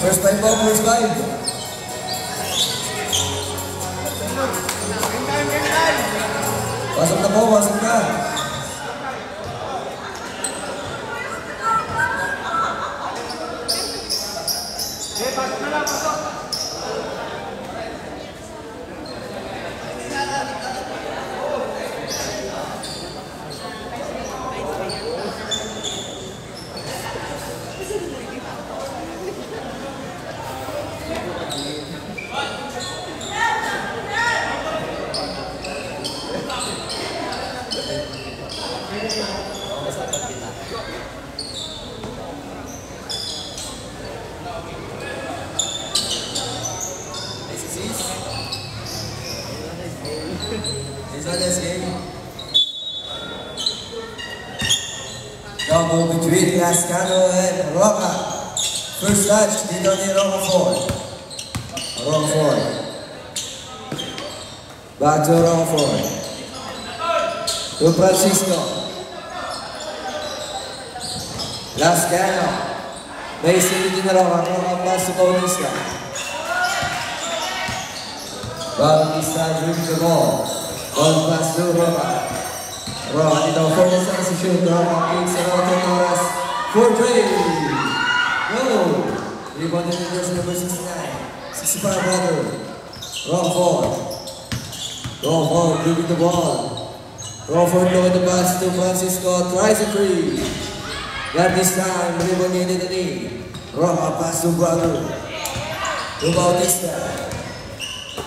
First time po, first time. Pasok na po, pasok na. Pasok na lang, pasok. Double between Lascano and Roca. First touch, dito ni Roca Ford. Roca Ford. Back to Roca Ford. To Francisco. Lascano. Basing dito ni Roca. Roca pass to Bautista. Bautista dribbling the ball. Ball pass to Roca. Roca dito, 4 seconds to shoot. Roca kicks it out to Torres. 4-3. Go! Rebounded in jersey number 69. 65 brother. Roca Ford. Roca Ford dribbling the ball. Roca Ford throwing the pass to Francisco. Tries a three. Got this time, rebounded in the knee. Roca pass to brother. To Bautista.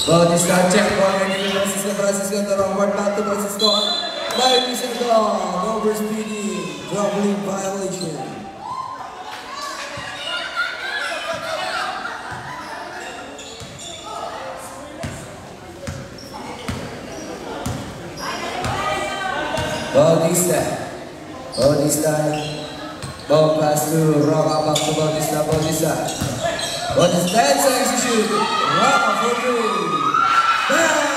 Bautista check ball and Francisco to Roca Ford. Back to Francisco. Francisco, over speeding, dribbling violation. Bautista, ball pass to Roca, back to Bautista, 10 seconds to shoot, Roca for three, bang!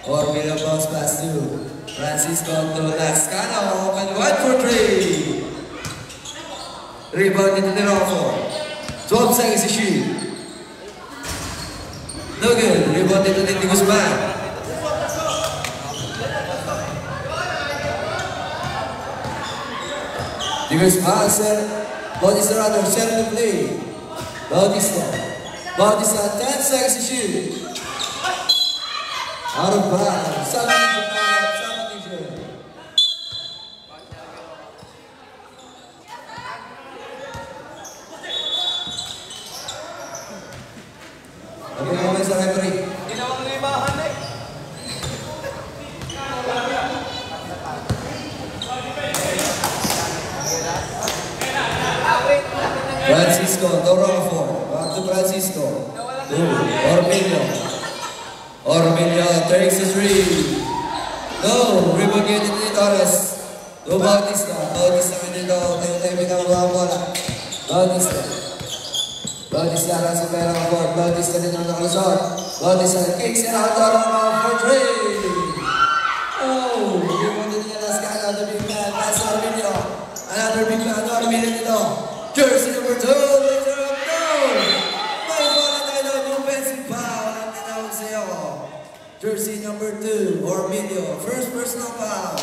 Ormilio bounce pass to Francisco to Lascano, open wide for three. Rebound into the Roca Ford. 12 seconds to shoot. No good. Rebound into the Guzman. Guzman, Bautista rather, set the play. Bautista, 10 seconds to shoot. Out of bounds. Substitution. Okay, comment sa referee. Ginawang limahan eh. Francisco, to Roca Ford. Back to Francisco. To Ormilio. Ormilio takes the three. No, rebound yun dito ni Torres. To Bautista. Bautista ka dito. Tayo biglang mga bola. Bautista lang sa pera ka Ford. Bautista dito ang nakalusot. Bautista kicks it out to Roca for three. Oh, rebound dito ni Lascano. The big man. Pass to Ormilio. Another big man. Ormilio dito. Jersey number 2. Laser up. No! May bola tayo doon. Offensive foul. Ang tinawag sa'yo. Jersey number 2, Ormilio. First personal foul.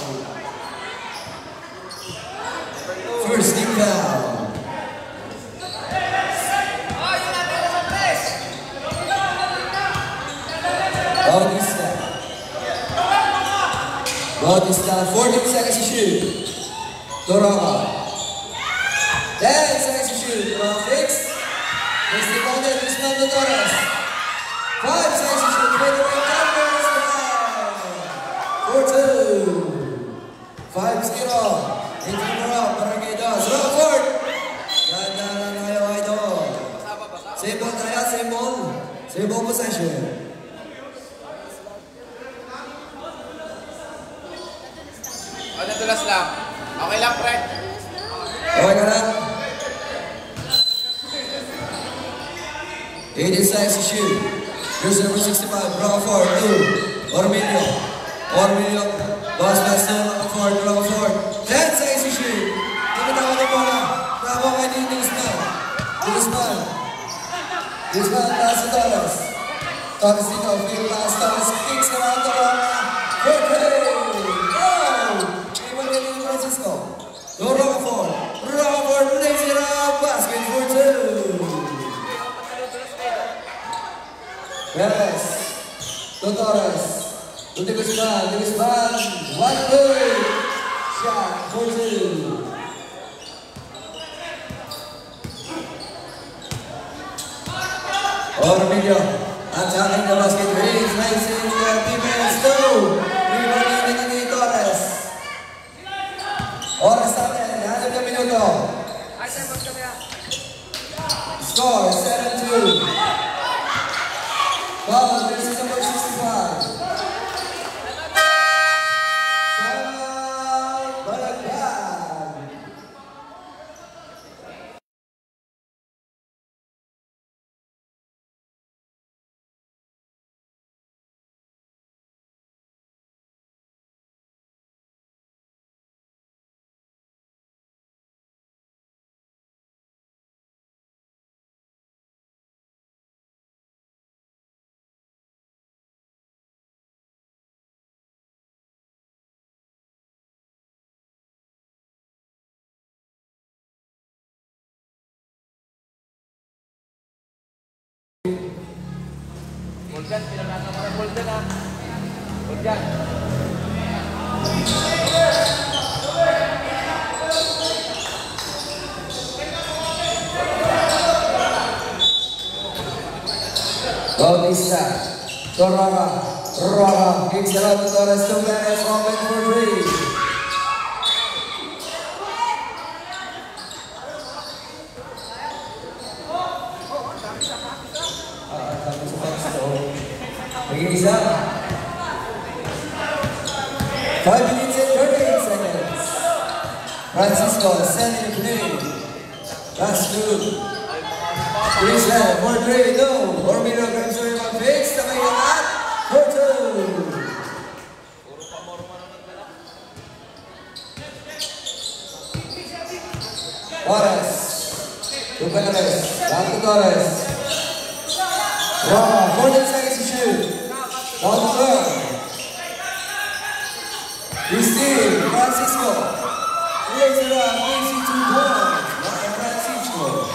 First team foul. Bautista, 14 seconds to shoot. Roca. 10 seconds to shoot. Roca fix. Next the corner, Guzman to Torres. 5 seconds to shoot. Fade away, Torres. 4-2. 5-0. Intimura, Barangay Dos. Roca Ford. Ganda lang tayo, idol. Same ball tayo, same ball. Same ball possession. Nadulas lang. Okay lang, pre. Okay ka na? 80 seconds to shoot. Here's number 65, Roca Ford, 2. Ormilio. Boss pass to Roca Ford. Rock Ford. 10 seconds to shoot. Tumatawa na bola. Bravo kay Dingsman. Dingsman, pass to Torres. Torres dito, field pass. Torres kicks around the Roma. For three. Go! Iwan niya ni Francisco. To Rock Ford. Rock Ford plays it up. Basket for two. Perez. To Torres. To Dingsman. One good. Shot for two. Ormeño attacking the basket, he's facing the defense too. Rebounding ni Torres. Oras natin, 6 na minuto. Score, 7-2. Ball versus number 65. Boljan, pinagkata mo na Boljan ha. Boljan. Bautista, Roja, kicks it out to Torres, to Perez, open for three. Isa. 5 minutes and 38 seconds. Francisco sending the play. That's good. Chris left for three, no. Ormeño grabs the rebound, fakes the way out for two. Torres. To Perez. Back to Torres. Wow, 14 seconds to shoot. Down the third. Steve, Francisco. Plays it up, easy 2 points. Ryan Francisco.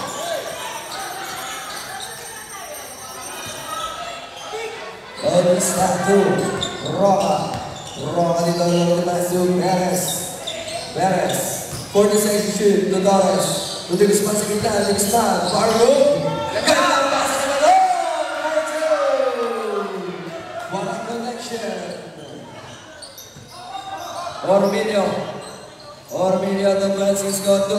Bautista to Roja dito ng pass to Perez. 40 seconds to shoot. To Torres. To Dingsman sa gitna. Dingsman. Far room. Ganda pass sa gitna. Ormeño to Francisco to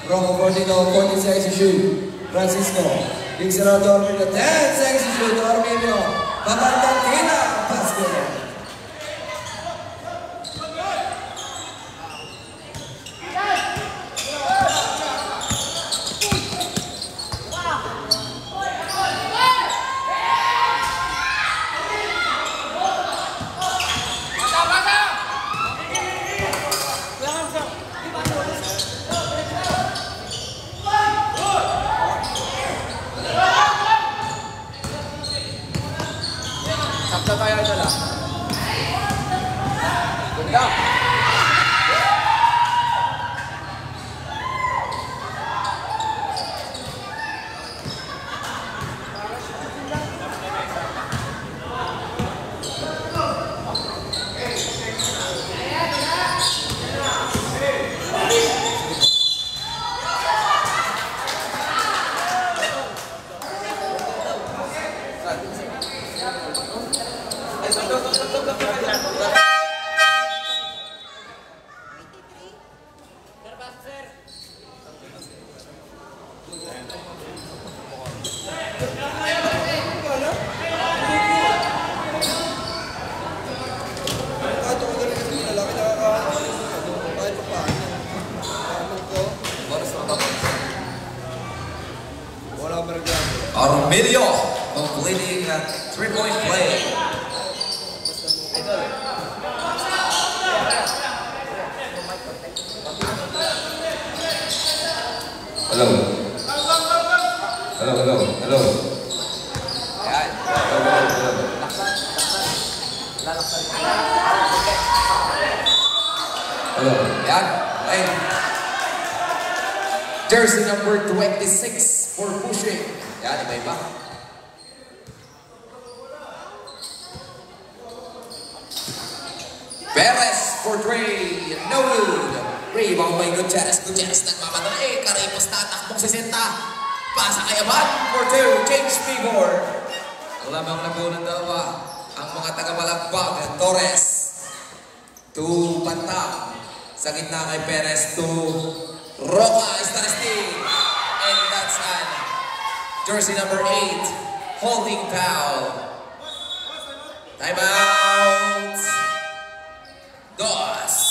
Rojo dito, 40 seconds to shoot. Francisco, kicks it out to Ormeño, 10 seconds to shoot. Ormeño, babandang tila, basket. Sakta tayo idol ha. Ganda. Ormeño completing a 3-point play. Hello. Hello, hello, hello. Ayan. Hello. Lalaksan. Hello. Ayan. Ay. Jersey number 26 for pushing. Ayan, iba-iba. Perez for Dre. No good. Rebound by Gutierrez. Gutierrez nagmamadali. Karipos tatakbong 60. Pasa kay Abad for 2. Change figure. Ang lamang na po ng dalawa. Ang mga taga-Malagbag. Torres. To Banta. Sa gitna kay Perez. To Roca. Staristic. And that's an jersey number 8. Holding foul. Time out. Dos.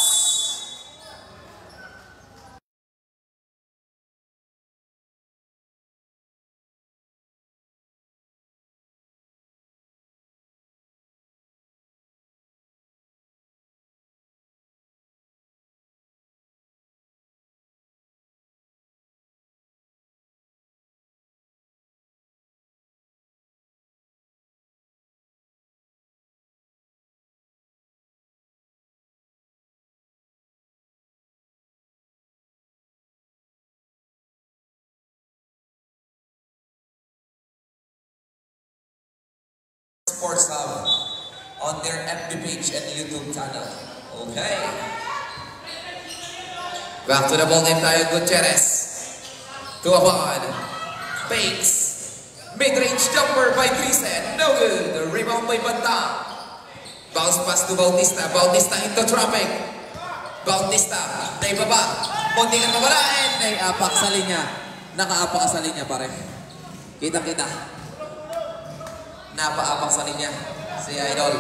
Sports Hub on their FB page and YouTube channel. Okay. Back to the ball game tayo. Gutierrez. To Abad. Fakes. Mid-range jumper by Grisen. No good. Rebound by Banta. Bounce pass to Bautista. Bautista into traffic. Bautista. Naibaba. Muntingan mawalain. Naiapak sa linya. Nakaapak sa linya pare. Kita-kita. Napaapak sa linya si Idol.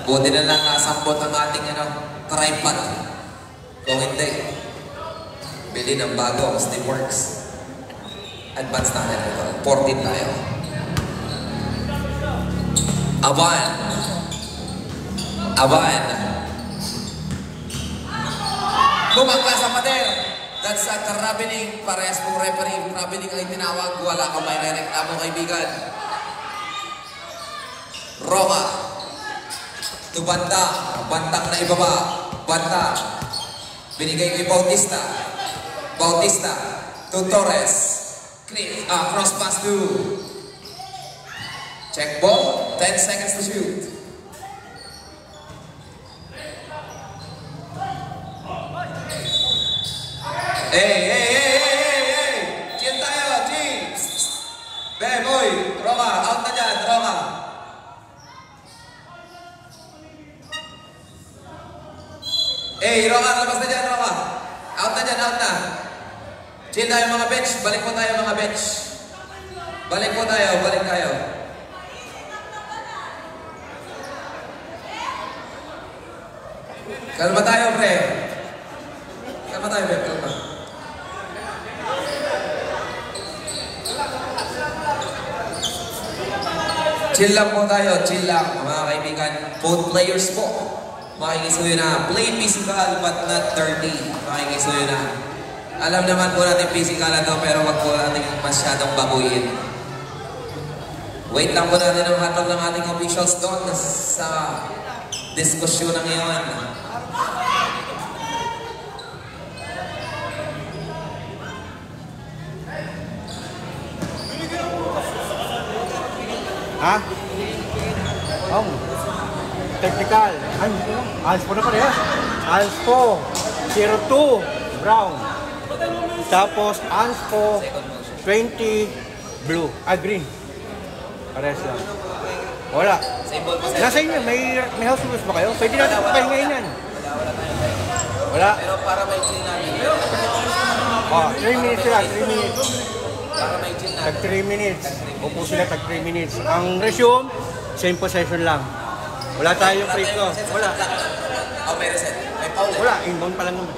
Buti na lang nasambot ang ating tripod. Kung hindi, bili ng bago ang Steamworks. Advance natin ito. 14 tayo. Aban. Aban. Bumangka sa pader. That's a traveling. Parehas pong referee. Traveling ay tinawag. Wala kang may rereklamo kaibigan. Roma. To Banta. Bantang na ibaba. Banta. Binigay kay Bautista. Bautista. To Torres. Cross pass to. Check ball. 10 seconds to shoot. Hey! Chill tayo, chill! Boy! Roma, out na dyan, Roma! Roma, labas na dyan, Roma! Out na dyan, out na! Chill tayo mga bench, balik po tayo mga bench! Balik tayo! Kalma tayo, pre! Kalma. Chill lang po tayo, chill lang mga kaibigan. Both players po. Makikisuyo na. Play physical but not dirty. Makikisuyo na. Alam naman po natin physical na to pero wag po natin masyadong baguhin. Wait lang po natin ang hatol ng ating officials doon sa diskusyon ng iyon. Ha? Technical. Anspo na pala yan. Anspo. 02. Brown. Tapos Anspo. 20. Blue. Green. Pares lang. Wala. Nasa inyo. May house rules ba kayo? Pwede natin pahingayin yan. Wala. Pero para may chill namin. 3 minutes sila. 3 minutes. Para may chill namin. Tag 3 minutes. Upo sila tag 3 minutes. Ang resume, same possession lang. Wala tayong free throw. Wala. May reset. May foul. Wala. Inbound pa lang naman.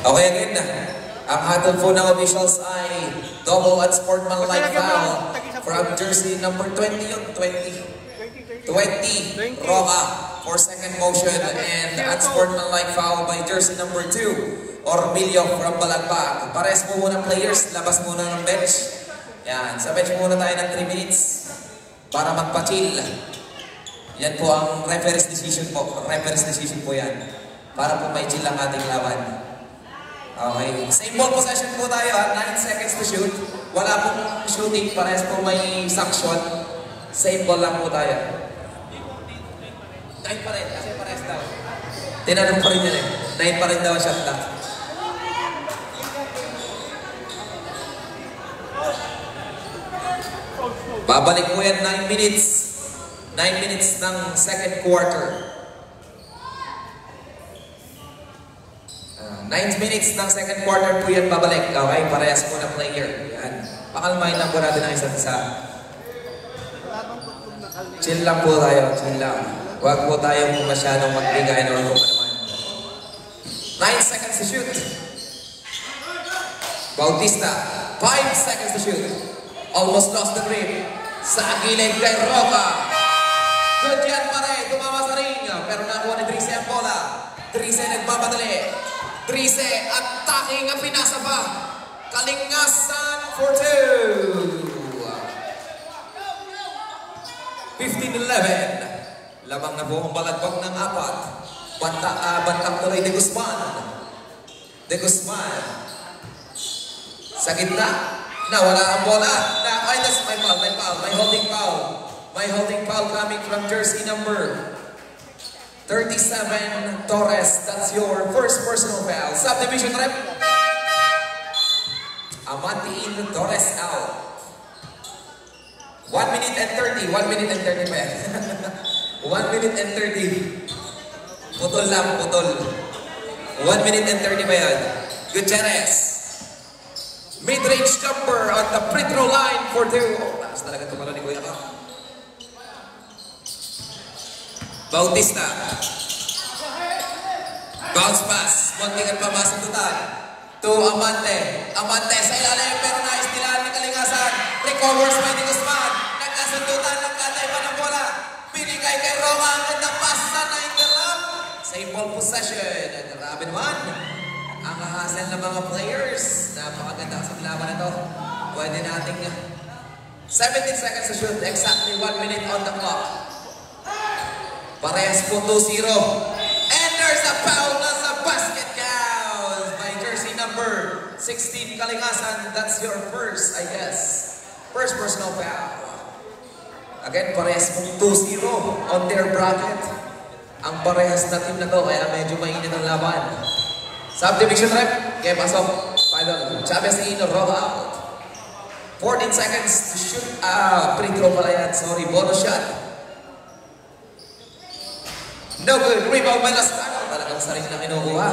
Okay, again na. Ang hatol po ng officials ay double at sportsmanlike foul from jersey number 20 yung 20. 20. Roca for second motion and unsportsmanlike foul by jersey number 2, Ormilio from Balagbag. Pares po muna players, labas muna ng bench. Yan, sa bench muna tayo ng 3 minutes para magpa-chill. Yan po ang referee's decision po. Referee's decision po yan. Para po may chill ang ating laban. Okay, same ball possession po tayo ha. 9 seconds to shoot. Wala pong shooting, pares po may sanction. Same ball lang po tayo. 9 pa rin, kasi pares daw. Tinanong pa rin yun eh. 9 pa rin daw ang shot clock. Babalik po yan 9 minutes. 9 minutes ng second quarter. 9 minutes ng second quarter po yan babalik. Okay, parehas po na player. Yan. Pakalmahin lang po natin ang isa't isa. Chill lang po tayo, chill lang. Huwag po tayong masyadong magbigay or kung naman. 9 seconds to shoot. Bautista, 5 seconds to shoot. Almost lost the grip. Sa gilid kay Roca. Good yan pa rin, tumama sa ring. Pero nakuha ni Drise ang bola. Drise nagbabatali. Drise, attacking ang pinasa pa. Kalingasan for 2. 15-11. Lamang na po ang balagbag ng 4. Bantang tuloy de Guzman. De Guzman. Sa gitna. Nawala ang bola. Ay, that's my foul, my foul. My holding foul. My holding foul coming from jersey number 37, Torres. That's your first personal foul. Subdivision rep. Amantiin Torres out. 1 minute and 30. 1 minute and 30 pa yan. 1 minute and 30. Putol lang, putol. 1 minute and 30 pa yan. Gutierrez. Mid-range jumper on the free throw line for 2. Oh, lakas talaga tumalo ni Kuya ka. Bautista. Bounce pass. Muntingan pa masundutan. To Amante. Amante sa ilalim pero naistilan ni Kalingasan. Recovers by Di Guzman. Nagkasundutan, nagkatay pa ng bola. Binigay kay Roma and the pass na interrupt. Same ball possession. Grabe naman. Ang hahasel ng mga players. Napakaganda sa laban na to. Pwede nating 17 seconds to shoot. Exactly 1 minute on the clock. Parehas po 2-0. And there's a foul na sa basket count by jersey number 16 Kalingasan. That's your first, I guess. First personal foul. Again, parehas pong 2-0 on their bracket. Ang parehas na team na to, kaya medyo mainit ang laban. Subdivision rep, okay, pasok. Final, Chavez in, roll out. 14 seconds to shoot. Free throw pala yan, sorry, bonus shot. No good, rebound by Lascano. Talagang sarili na kinukuha.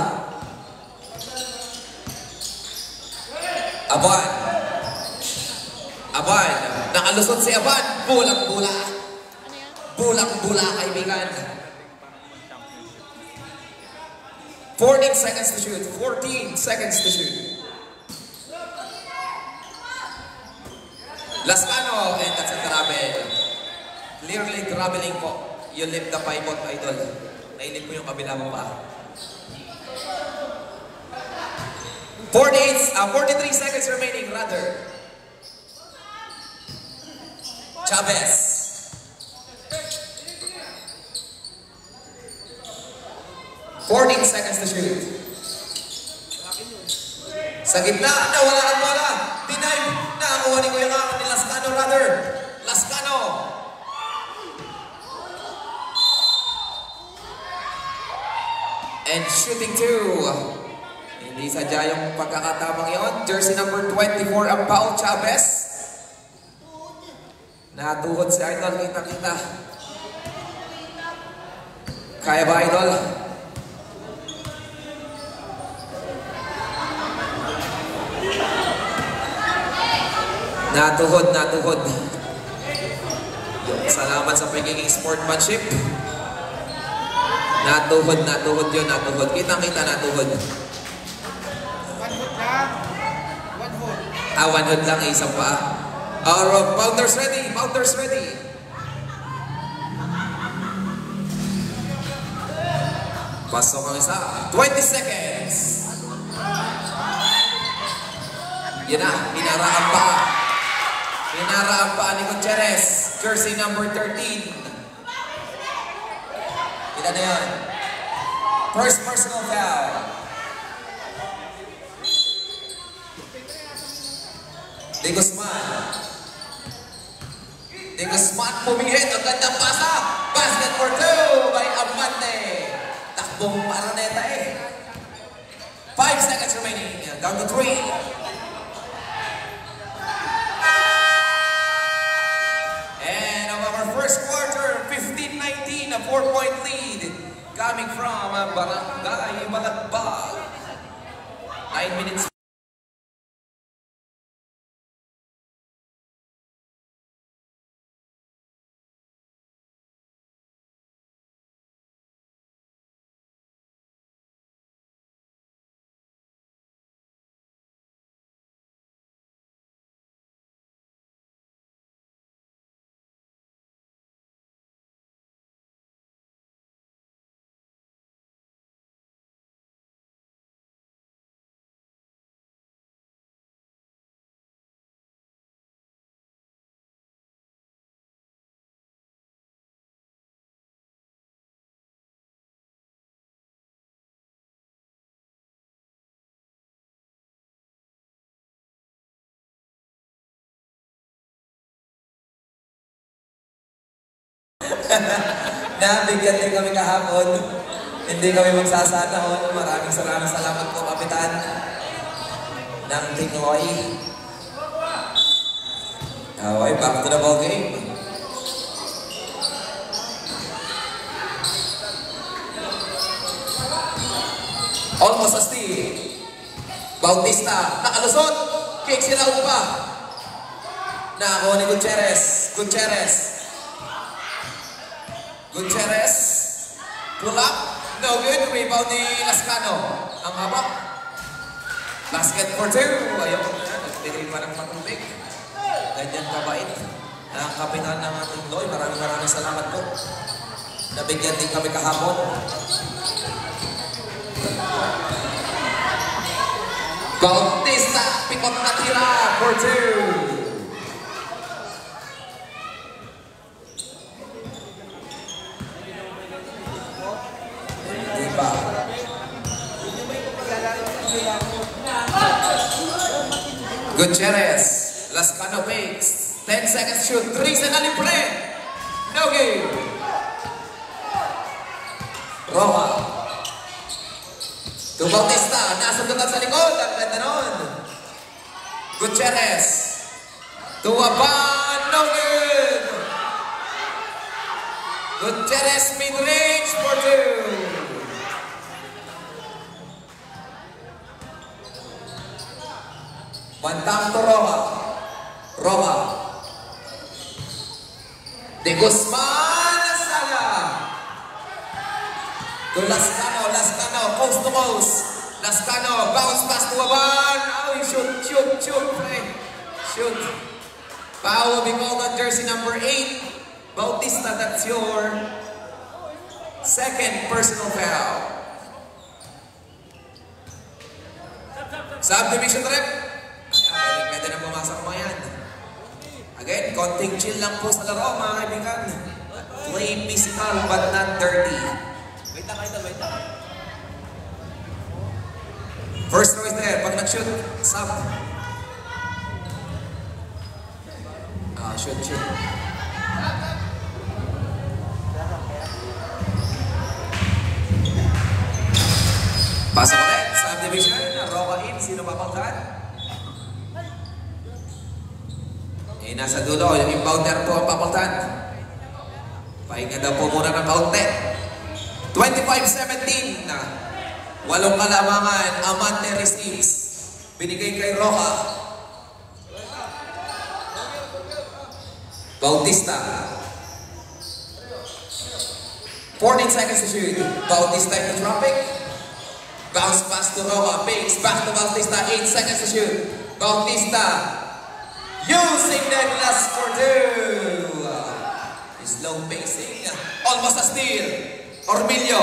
Aban. Aban. Nakalusot si Aban. Bulang-bula. Bulang-bula, kaibigan. 14 seconds to shoot. 14 seconds to shoot. Lascano, and that's a travel. Clearly traveling po. You lift the pivot, idol. Nailip mo yung kabila mo pa. 43 seconds remaining, rather. Chavez. "14 seconds to shoot." Sa gitna, nawala ang bola. Deny, nakakuha ni Kuya Kaka ni Lascano, rather. Lascano. And shooting 2. Hindi sadya yung pagkakatamang yun. Jersey number 24 ang Pao Chavez. Natuhod si Idol, kita-kita. Kaya ba, Idol? Natuhod, natuhod. Salamat sa pagiging sportsmanship. Natuhod, natuhod yun, natuhod. Kitang-kita, natuhod. One hood lang, isang pa. Pounders ready, pounders ready. Pasok ang isa. 20 seconds. Yan na, hinaraan pa. Hinaraan pa ni Gutierrez. Jersey number 13. Ilan na yan? First personal foul. De Guzman. De Guzman pumihit. Ang gandang pasa. Basket for two by Amante. Takbong Maraneta eh. 5 seconds remaining. Down to 3. First quarter, 15-19, a 4-point lead coming from Barangay Malagbag. 9 minutes. Nabigyan din kami kahapon. Hindi kami magsasana. Maraming salamat po, Kapitan ng Tinoy. Okay, back to the ball game. Almost a steal. Bautista, nakalusot. Kick sila pa. Nakakuha ni Gutierrez. Gutierrez, pull up, no good, rebound ni Lascano. Ang haba. Basket for two. Ayaw ko na, nagbigay pa ng matubig. Ganyan kabait. Ang kapitan ng ating Loy, maraming salamat po. Nabigyan din kami kahapon. Bautista, pikot na tira for two. Gutierrez, Lascano fakes, 10 seconds shoot, 3 sa libre, no game. Roja, to Bautista, nasundutan sa likod, ang ganda nun. Gutierrez, to Aban, no good. Gutierrez mid-range for two. Mantap to Roja. De Guzman Saga. To Lascano, coast to coast. Lascano, bounce pass to Aban. Oh, shoot. Foul will be called on jersey number 8. Bautista, that's your second personal foul. Subdivision rep. Pwede na pumasok mo yan. Again, konting chill lang po sa laro, mga kaibigan. Play physical but not dirty. Wait lang. First throw is there. Pag nag-shoot, sub. Shoot. Pasok ulit. Subdivision. Roka in. Sino papagtan? Nasa dulo, yung impounder po ang papaltan. Pahinga daw po muna ng kaunti. 25-17 na. 8 kalamangan, Amante receives. Binigay kay Roja. Bautista. 14 seconds to shoot. Bautista in the traffic. Bounce pass to Roja. Fakes back to Bautista. 8 seconds to shoot. Bautista. Using the glass for two. Slow pacing. Almost a steal. Ormilio.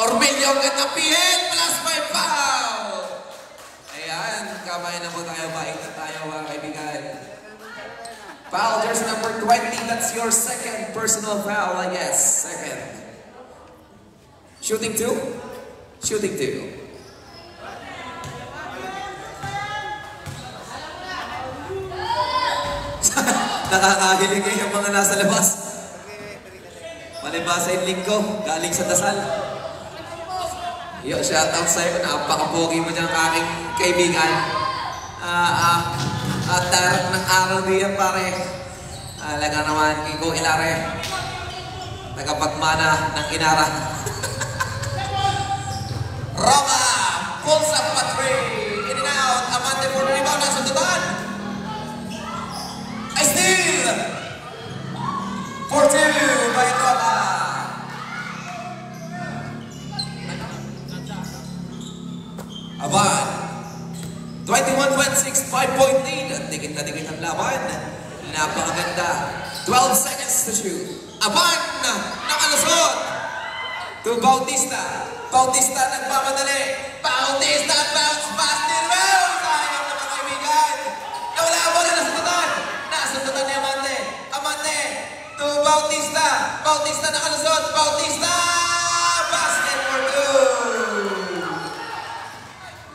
Orbilio ang gandang pihit, plus 5 foul! Ayan, kamay na po tayo, bait na tayo mga kaibigan. Foul, jersey number 20, that's your second personal foul, I guess. Second. Shooting 2? Shooting 2. Nakakahilig yung mga nasa labas. Malibasa yung linggo, galing sa dasal. Yo, shoutout sa'yo. Napaka-pogi mo dyan aking kaibigan. At darap ng araw diyan pare. Alaga naman, Kiko Ilare. Tagapagmana ng Inara. Roma, pulls up Patre. In and out, Amante for the rebound. Nasa tutan. I steal! 4-2 by Roma. Aban. 21-26, 5-point lead. Dikit na dikit ang laban. Napakaganda. 12 seconds to shoot. Aban! Nakalusot! To Bautista. Bautista nagmamadali. Bautista bounce pass ni Rose. Sayang na mga kaibigan. Nawala ang bola. Nasundutan. Nasundutan ni Amante. Amante. To Bautista. Bautista nakalusot. Bautista! Basket for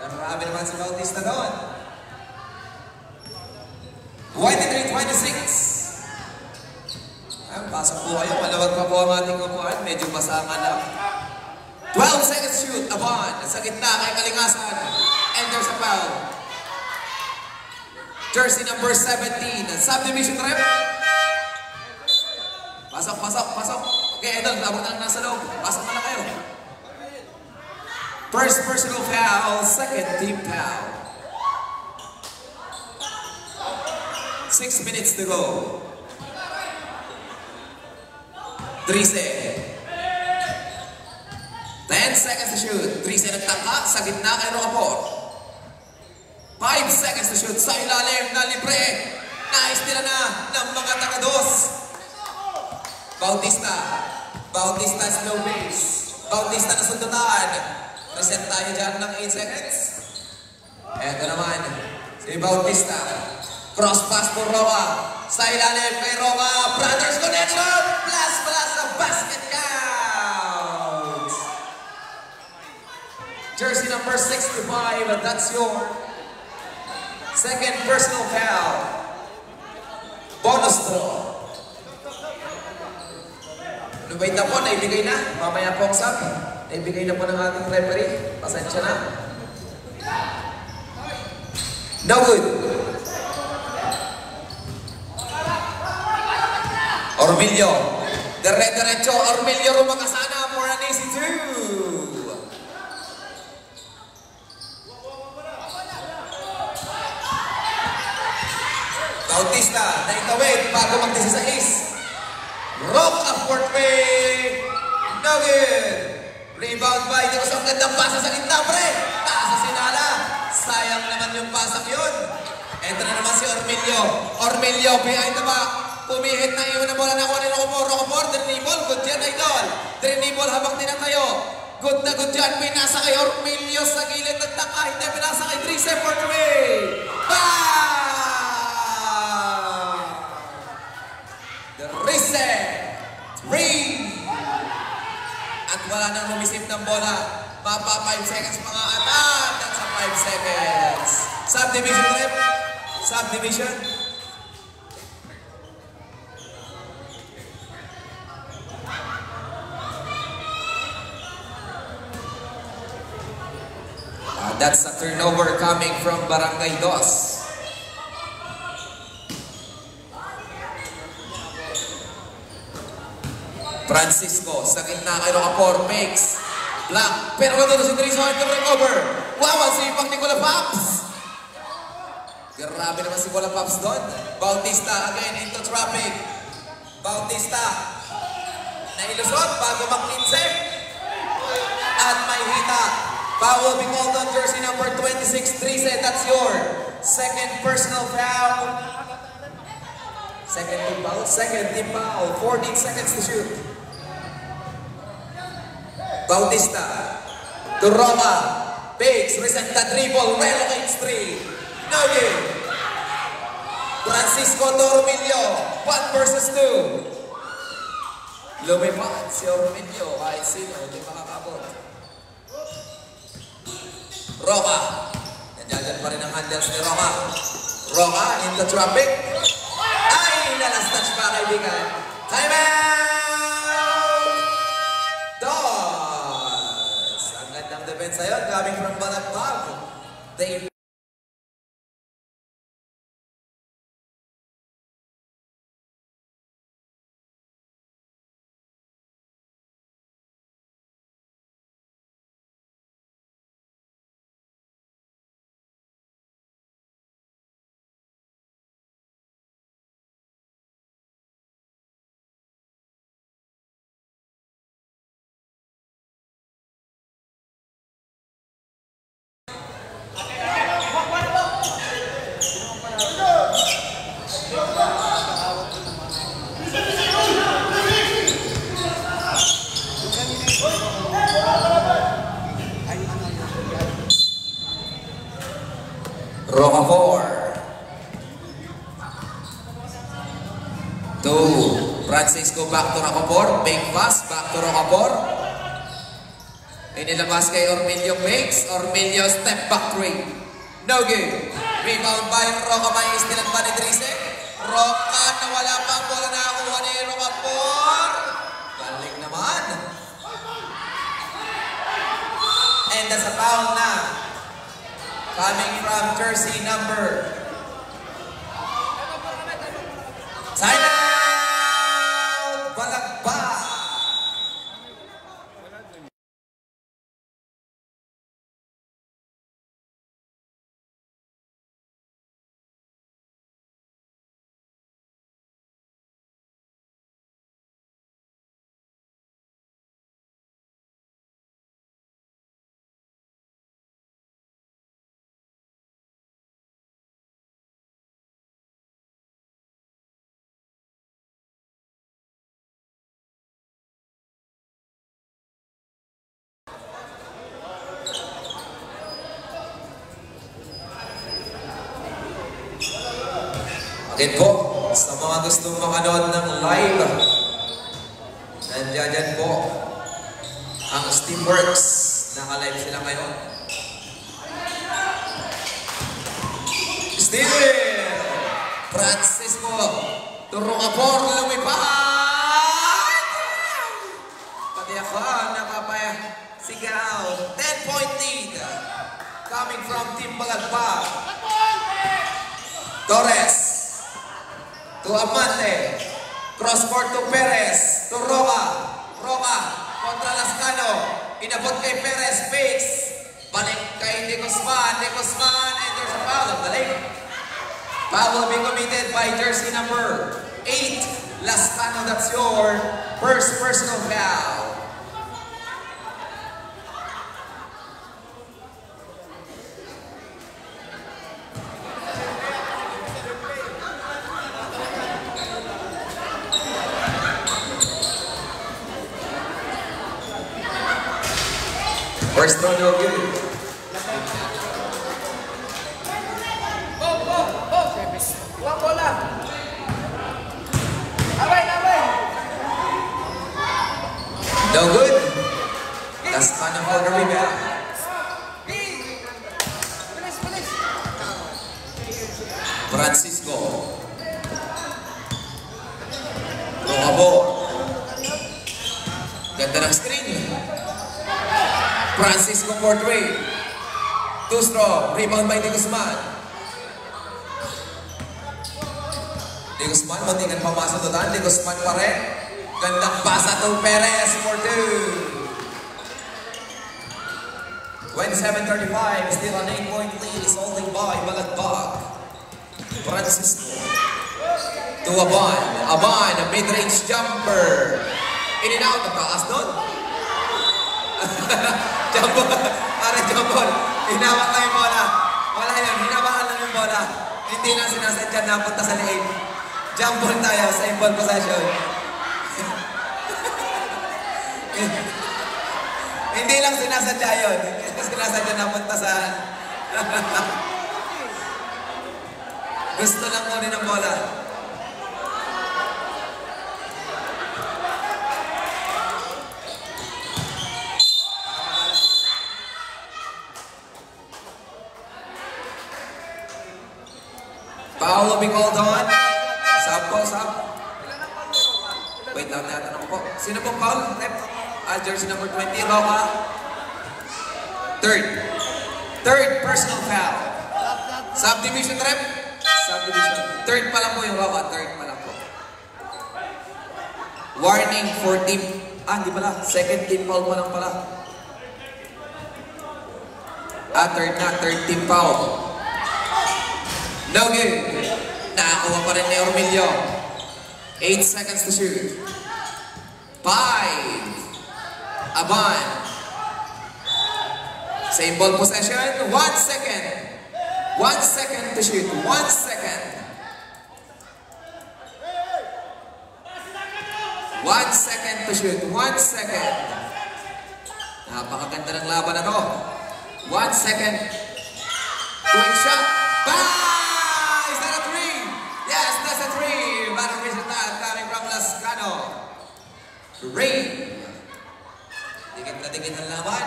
2. Marami naman si Bautista doon. 23-26. Pasok po kayo. Malawag pa po ang ating upuan. Medyo basangan lang. 12 seconds shoot. Abon. Sa gitna kay Kalingasan. Enters a foul. Jersey number 17. Subdivision rep. Pasok, pasok, pasok. Okay, Edel. Labot na nasa loob. Pasok na lang kayo. First personal foul. Second team foul. 6 minutes to go. 13. 10 seconds to shoot. 13 nagtangka sa gitna kay Rocaport. 5 seconds to shoot sa ilalim na libre. Naistila na ng mga tagados. Bautista. Bautista slow pace. Bautista na sundutan. Reset tayo dyan ng 8 seconds. Eto naman. Si Bautista. Cross pass for Roa. Sa ilalim kay Roa. Brothers connection. Plus sa basket count. Jersey number 65. That's your second personal foul. Bonus draw. Lubay na po. Naibigay na. Mamaya po ang sabi. Naibigay na po ng ating referee. Pasensya na. No good. Orbilio. Dire-diretso. Orbilio rumakasana for an easy 2. Bautista. Naitawid bago mag-16. Rocaport way. No good. Rebound by Diyos. Ang gandang pasa sa gitna, pre. Pasa sinala. Sayang naman yung pasak yun. Ito na naman si Orbilio. Orbilio behind the back. Pumihit na iwan na bola na kunin ako po. Rocaport. Drinibol. Good yan, idol. Drinibol habang tinatayo. Good na good yan. Pinasa kay Orbilio sa gilid. Nagtaka. Hindi pinasa kay Drise for 3. Bam! Drise. 3. At wala nang lumisip ng bola. Papa 5 seconds mga anak. That's a 5 seconds. Subdivision rep. Subdivision. That's a turnover coming from Barangay Dos. Francisco, sa gitna kay Rocaport, makes block. Pero wala si Drizzo at recover. Wow, ang sipang ni Cola Pops. Grabe naman si Cola Pops doon. Bautista again into traffic. Bautista. Nailusot bago mag-insect. At may hita. Foul will be called on jersey number 26, 3. That's your second personal foul. Second team foul. Second team foul. 14 seconds to shoot. Bautista. To Roma. Biggs, resent the dribble, relocates 3. No game. Francisco Tormillo, 1 versus 2. Lumipad si Ormillo, kahit sino, hindi makakabot. Roca. Nandiyan pa rin ang handles ni Roca. Roca in the traffic. Ay, nalas touch pa kaibigan. Time out! Dos! Ang gandang defense yun, coming from Balagbag. They Roca 4. 2. Francisco back to Rocaport. Big pass back to Rocaport. Inilabas kay Ormilio Biggs. Ormilio step back 3. No good. Rebound by Roca. May istilan pa ni Drise. Roca nawala pa. Bola na nakuha ni Rocaport. Galing naman. And that's a foul na. Coming from jersey number. Time out! Balagbag! Again po, sa mga gustong makanood ng live, nandiyan dyan po ang Steamworks. Naka-live sila ngayon. Steven! Francisco Turungapor, lumipad! Pati ako nakapasigaw. 10-point lead coming from Team Balagbag. Torres to Amante, cross court to Perez, to Roca, Roca kontra Lascano, inabot kay Perez, Biggs, balik kay De Guzman, and there's a foul of the lane. Foul will be committed by jersey number 8, Lascano. That's your first personal foul. First throw, no good. Buang bola. Abay. No good. That's kind of for the rebound. Bilis. Francisco. Rocaport. Ganda ng screen. Francisco for 3. Too strong. Rebound by De Guzman. De Guzman, matingan pamasok doon. De Guzman pa rin. Gandang pasa to Perez for 2. 27-35. Still an 8-point lead is holding by Balagbag. Francisco. To Aban. Aban, a mid-range jumper. In and out. Nagtaas doon. Jambol. Para jambol. Hinawak lang yung bola. Wala yun. Hinawakan lang yung bola. Hindi na sinasadya na punta sa leeg. Jambol tayo sa ball possession. Hindi lang sinasadya yun. Hindi lang sinasadya napunta sa... Gusto lang kunin ang bola. Foul will be called on. Sub po, sub. Wait lang, natanong ko po. Sino pong foul? Jersey number 20, Roca. Third personal foul. Subdivision rep. Subdivision. Third pa lang po yung Roca. Third pa lang po. Warning for team. Hindi pala. Second team foul pa lang pala. Third na. Third team foul. No good. Nakakuha pa rin ni Ormilio. 8 seconds to shoot. 5. Aban. Same ball possession. 1 second. 1 second to shoot. 1 second. 1 second to shoot. 1 second. Napakaganda ng laban na to. 1 second. Quick shot. Bang! Is that a 3? Yes, that's a 3. Battle result coming from Lascano. Rain. Dikit na dikit ang laban.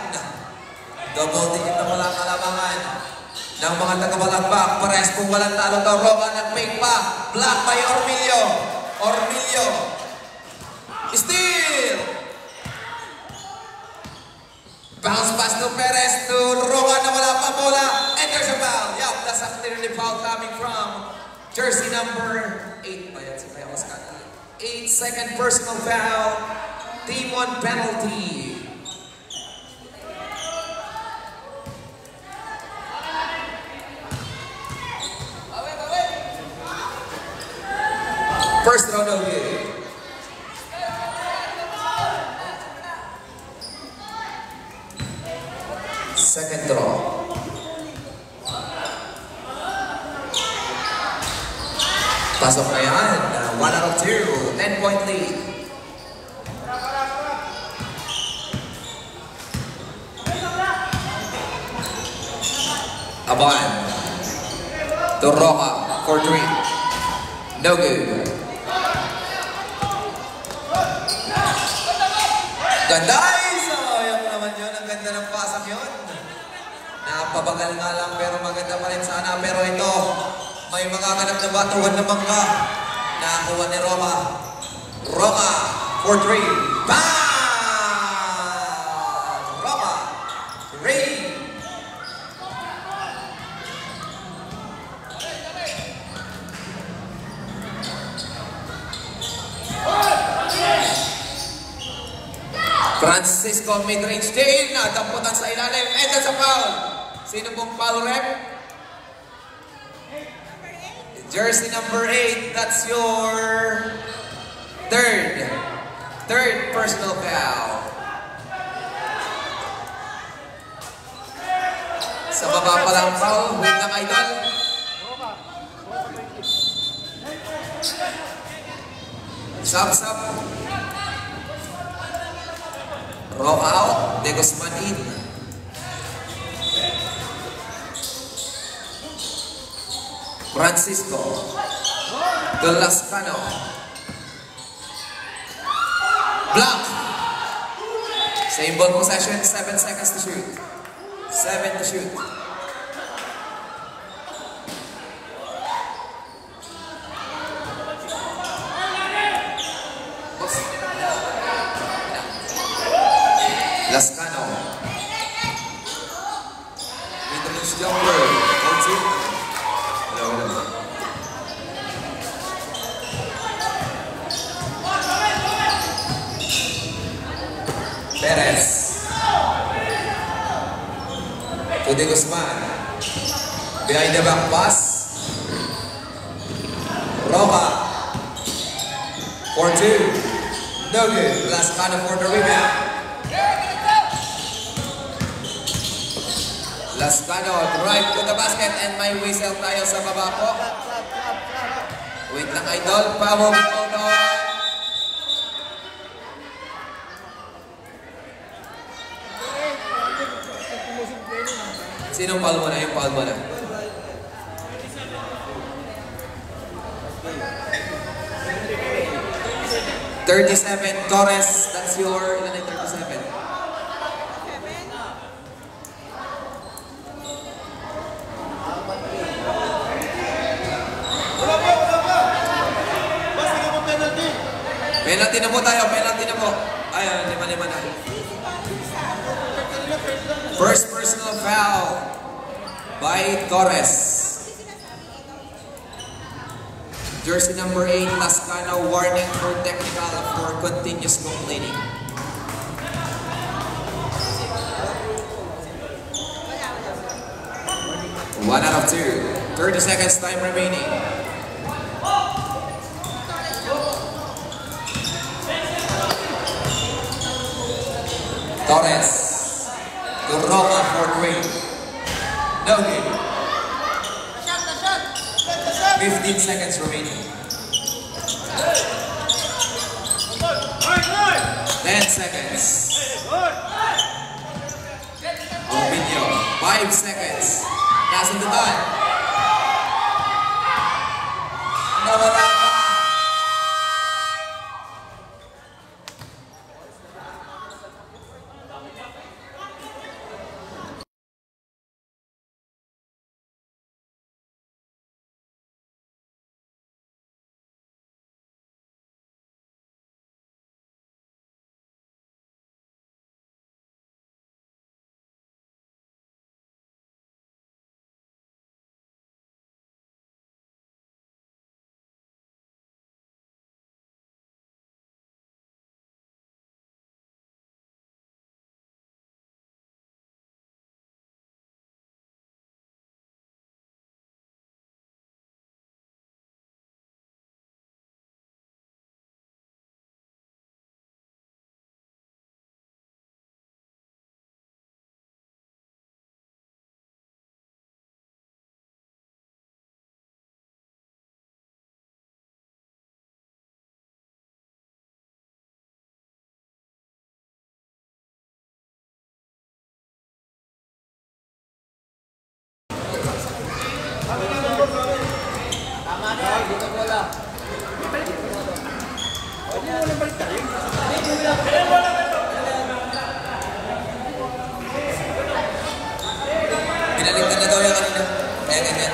Double dikit na walang kalabangan ng mga taga-Balagbak. Pares kung walang talo daw. Roca nag-fake pa. Block by Ormilio. Ormilio. Steal! Bounce pass to Perez to Roca na wala pa bola. And there's a foul. Yup, that's a clearly foul coming from jersey number 8. Ayan si Kaya Lascano. 8-second personal foul. Team 1 penalty. First round of game. Second draw. Pasok na yan. 1 out of 2. 10-point lead. Aban. To Roca for 3. No good. Ganda! Sayang naman yun. Ang ganda ng pasak yun. Napabagal nga lang pero maganda pa rin sana. Pero ito, may makakanap na batuhan na bangka. Nakakuha ni Roca. Roca for 3. Bang! Roca. Ray. Francisco mid-range din. Natamputan sa ilalim. And that's a foul. Sino pong foul rep? Jersey number 8. That's your third personal foul. Sa baba pa lang foul. Wait lang, idol. Sub. Rock out, De Guzman in. Francisco to Lascano. Block. Same ball possession, 7 seconds to shoot. 7 to shoot. Lascano. Mid-range jumper. Hello. Perez. To De Guzman. Behind the back pass. Roca. For 2. No good. Lascano for the rebound. Lascano, drive to the basket and may whistle tayo sa baba po. Wait lang, idol. Foul hold on. Sinong foul mo na? Yung foul mo na. $37, Torres, that's your, ilan ay 37? Penalty na po tayo, penalty na po. Ayun, 5-5 na. First personal foul by Torres. Jersey number 8, Lascano, warning for technical for continuous complaining. One out of two. 30 seconds time remaining. Torres. To Roma for Queen. No game. 15 seconds remaining. 10 seconds. On video. 5 seconds. Nasundutan. Nawala pa. Pinaligtan na daw yan kanina. Kaya ganyan.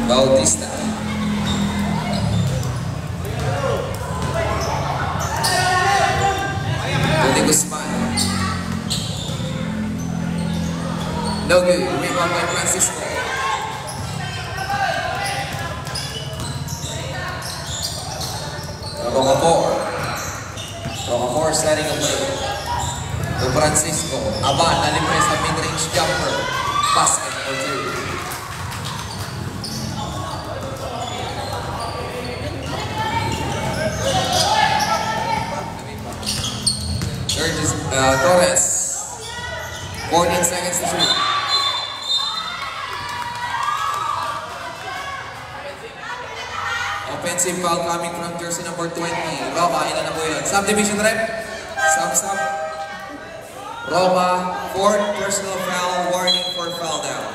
Bautista. Tony Guzman. No good. Rebound by Francisco. Rocafort setting a play. To Francisco. Aban, nalimpress na mid-range jumper. Basket for two. Third is Torres. 14 seconds to shoot. Offensive foul coming from jersey number 20. Roma, ilan na po yun? Subdivision rep. Sub. Roma, fourth personal foul, warning for foul down.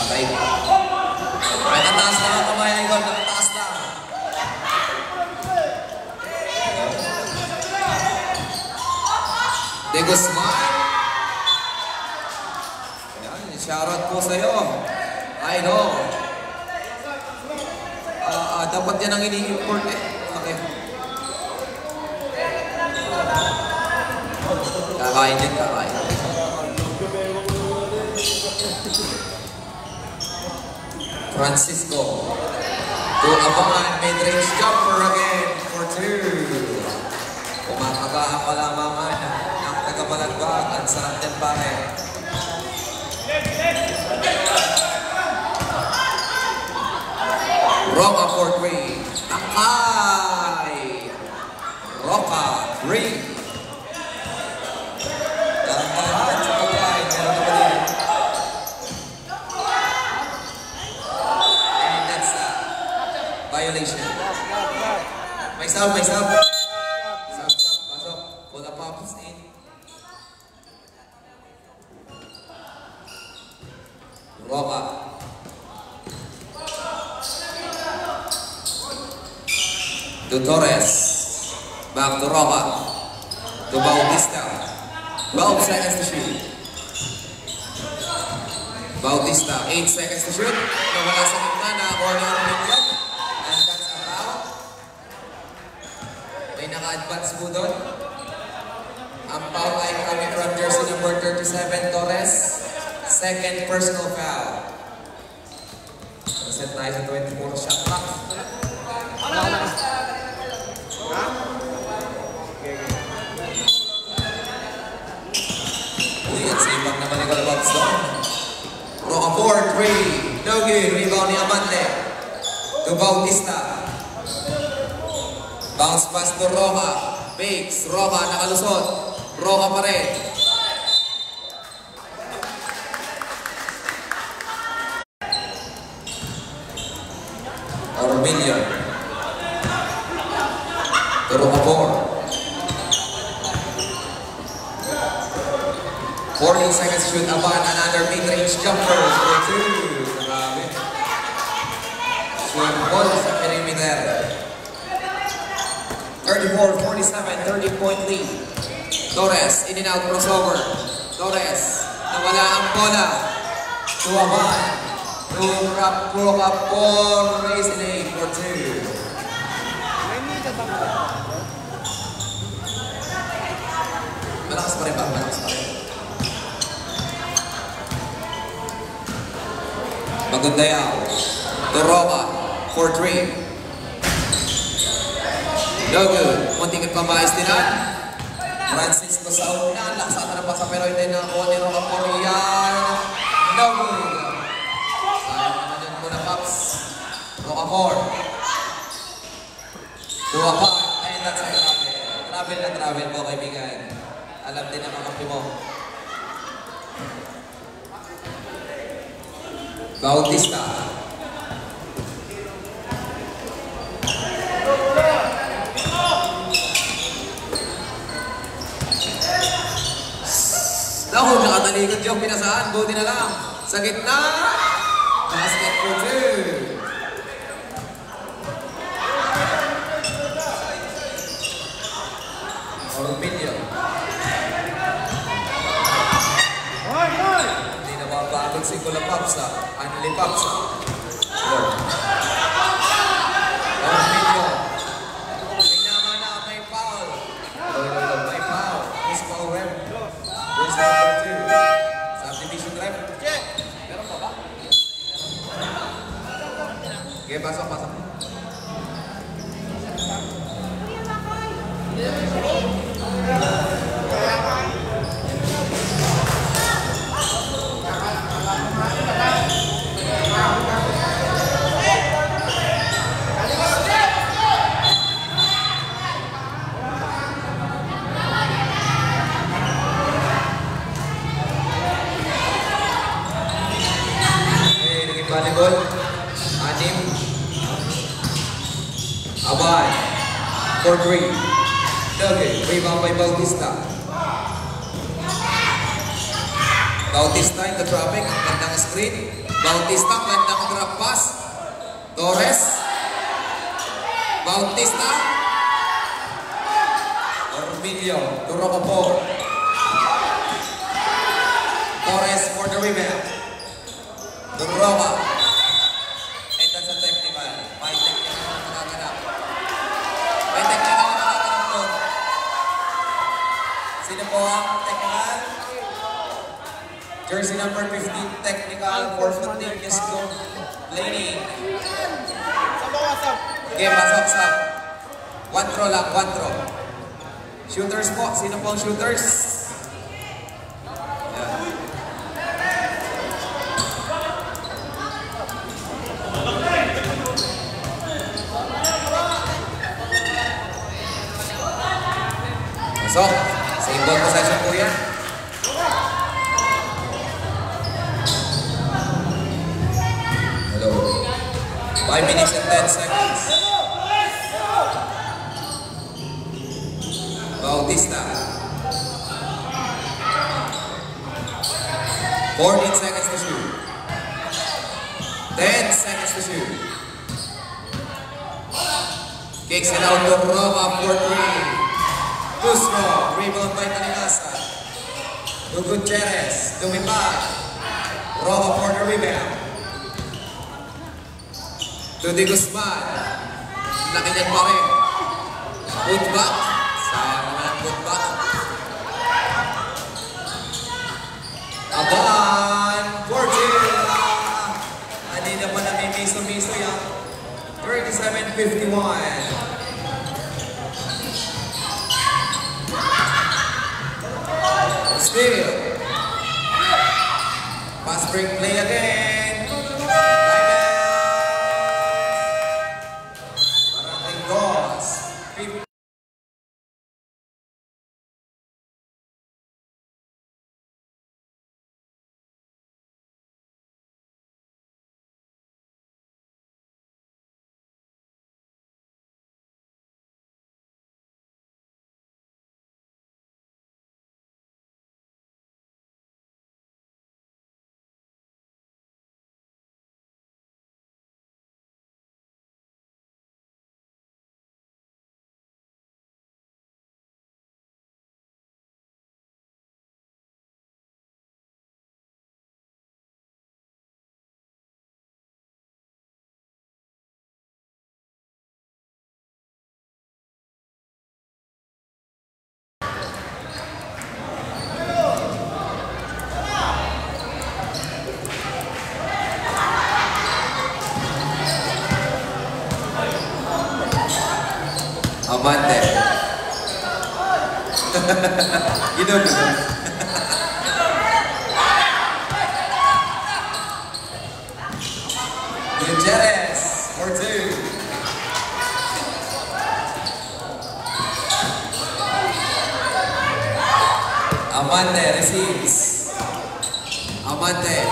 Ay, nataas na ang kamay ng gol. Nataas na. De Guzman. Ayan, shoutout po sa'yo. I know. Dapat yan ang ini-import eh. Okay. Kakain din, kakain. Francisco. To Aban, mid-range jumper again for two. Kumakagaan pa lamang ng taga-Malagbag. Ang sarap din pare. Roca for three. Akay! Roca, three. Violation. May sub, may sub. Sub, pasok. Bola pops in. Roca. To Torres. Back to Roca. To Bautista. 12 seconds to shoot. Bautista, 8 seconds to shoot. Nawala sa gitna na corner Armenian. And that's a foul. May naka-advance po doon. Ang foul ay coming from jersey number 37, Torres. Second personal foul. Set tayo sa 24 shot clock. Sibang naman ni Galvax doon. Roca 4-3. No good. Rebound ni Amante. To Bautista. Bounce pass to Roca. Bakes. Roca nakalusot. Roca pa rin. Ormilio. To Roca 4. 40 seconds to shoot. Aban, another mid-range jumper for 2. Grabe. Shoot ball sa perimeter. 34-47, 30-point lead. Torres, in and out crossover. Torres, nawala ang bola. To Aban. To Roca 4, raise the lead for 2. Malakas pa rin ba? Malakas pa rin. Magundayaw. To Roca. 4-3. No good. Munti ka pamahis din na. Francisco sa una. Laksatan na pa sa pero hindi nakakuha ni Roca 4. Yan. No good. Sayang naman yun muna, Paps. Roca 4. To Aban. Ayun, that's a travel. Travel na travel po, kaibigan. Alam din ang mga kampi mo. Bautista. Naku, nakatalikod yung pinasaan. Buti na lang. Sa gitna. Basket for 2. Ormilio. Hindi na mabagod si Kula Papsa. Anli Papsa. Ormilio. Pinama na may foul. May foul. Miss foul rep. Where's number 2? Subdivision rep. Meron pa ba? Okay, pasok, pasok. Volleyball, 6. Aban, 4-3. Okay, rebound by Bautista. Bautista in the traffic, gandang screen. Bautista, gandang drop pass. Torres. Bautista. Ormilio, to Roca 4. Torres for the rebound. To Roca. And that's a technical. May technical na nakaganap. May technical na nakaganap doon. Sino po ang technical? Jersey number 15, technical for continuous laning. Okay, pasok. 1 throw lang, 1 throw. Shooters po. Sino po ang shooters? So, same ball possession po yan. Hello. 5 minutes and 10 seconds. Bautista. 14 seconds to shoot. 10 seconds to shoot. Kicks it out to Roma for 3. Too strong. Rebound by Tanimasa. To Gutierrez. Lumipad. Roma for the rebound. To Di Guzman. Laki niyan pa rin. Putback. Sayang naman ang putback. Aban. 14. Hindi naman na may miso-miso yan. 37-51. Still. Fast break play again. Parating Ross. Amante. You know me. Gutierrez for 2. Amante receives. Amante.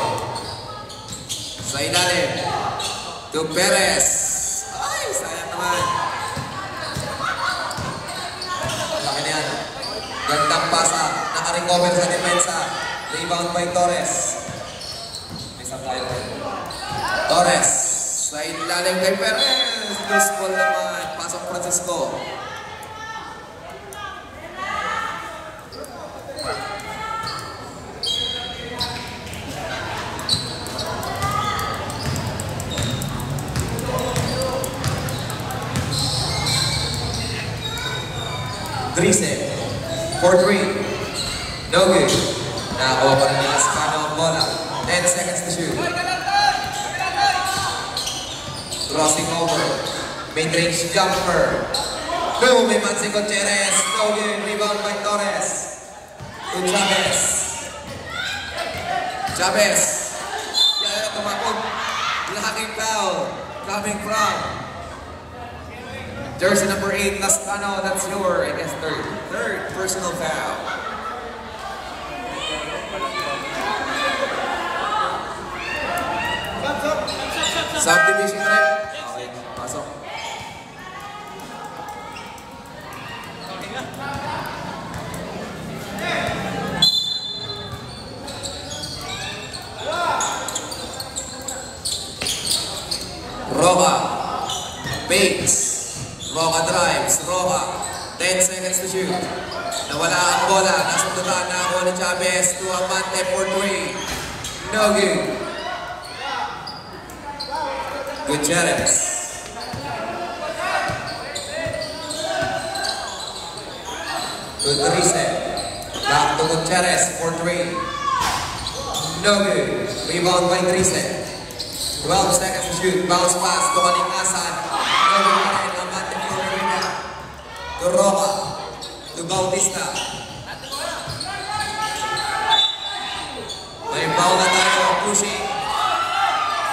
Sa ilalim. To Perez. Ay, sayang naman. Gandang pasa, naka-recover sa depensa. Rebound by Torres. May tayo. Torres, sa ilalim kay Perez. Loose ball naman, pasok Francisco. Drise. For 3. No good. Nakakuha pa rin ni Ascano ang bola. 10 seconds to shoot. Crossing over. Mid-range jumper. Boom! May man si Gutierrez. No good. Rebound by Torres. To Chavez. Chavez. Yan na tumakot. Laking foul. Coming from jersey number 8, Lascano, that's your, I guess, third personal foul. Subdivision rep. Okay, pasok. Roca. Bates. Roca drives, Roca, 10 seconds to shoot. Nawala ang bola, nasundutan na ako ni Chavez to Amante for 3. No good. Gutierrez. To Drise. Back to Gutierrez for 3. No good. Rebound by Drise. 12 seconds to shoot. Bounce pass to Kalingasan. No good. To Roca, to Bautista. May foul na tayo, pushing.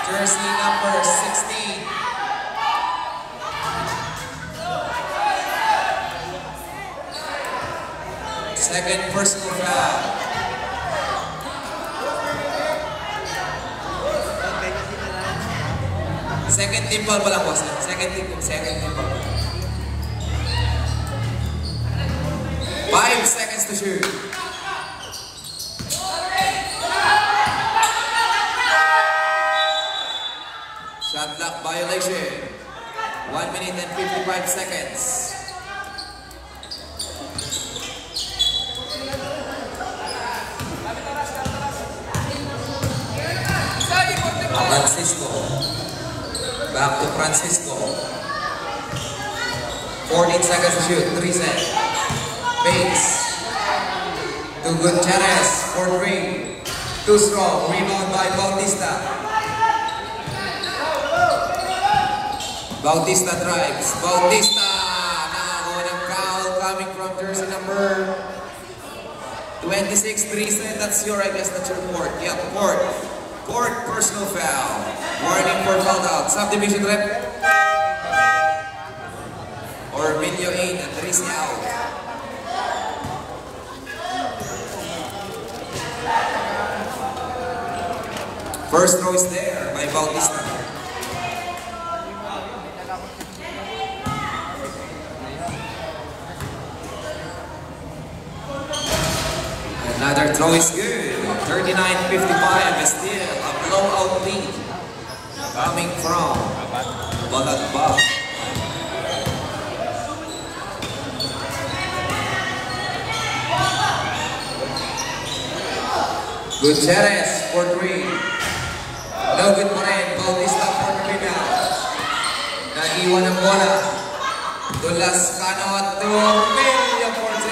Jersey number 16. Second personal foul. Second dimple pa lang, boss. Second dimple. 5 seconds to shoot. Shot clock violation. 1 minute and 55 seconds. Francisco. Back to Francisco. 14 seconds to shoot. 3 sets. Bates. To Gutierrez for 3. Too strong. Rebound by Bautista. Bautista drives. Bautista. Nakakuha ng foul coming from jersey number 26. 3 sets. That's your, I guess that's your court. Yeah, court. Court personal foul. Warning for foul out. Subdivision rep. Or video 8 and 3 out. First throw is there by Bautista. Another throw is good. 39-55 is still a blowout lead coming from Balagba. Gutierrez for 3. No good pa rin. Bautista for the rebound. Naiwan ang bola. Dulascano at Romilio for 2.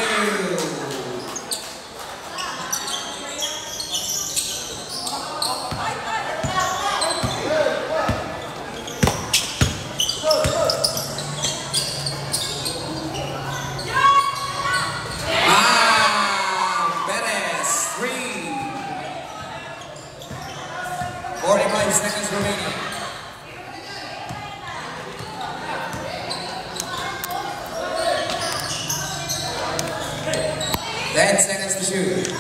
Perez, 3. 45 seconds remaining. Ten seconds to shoot.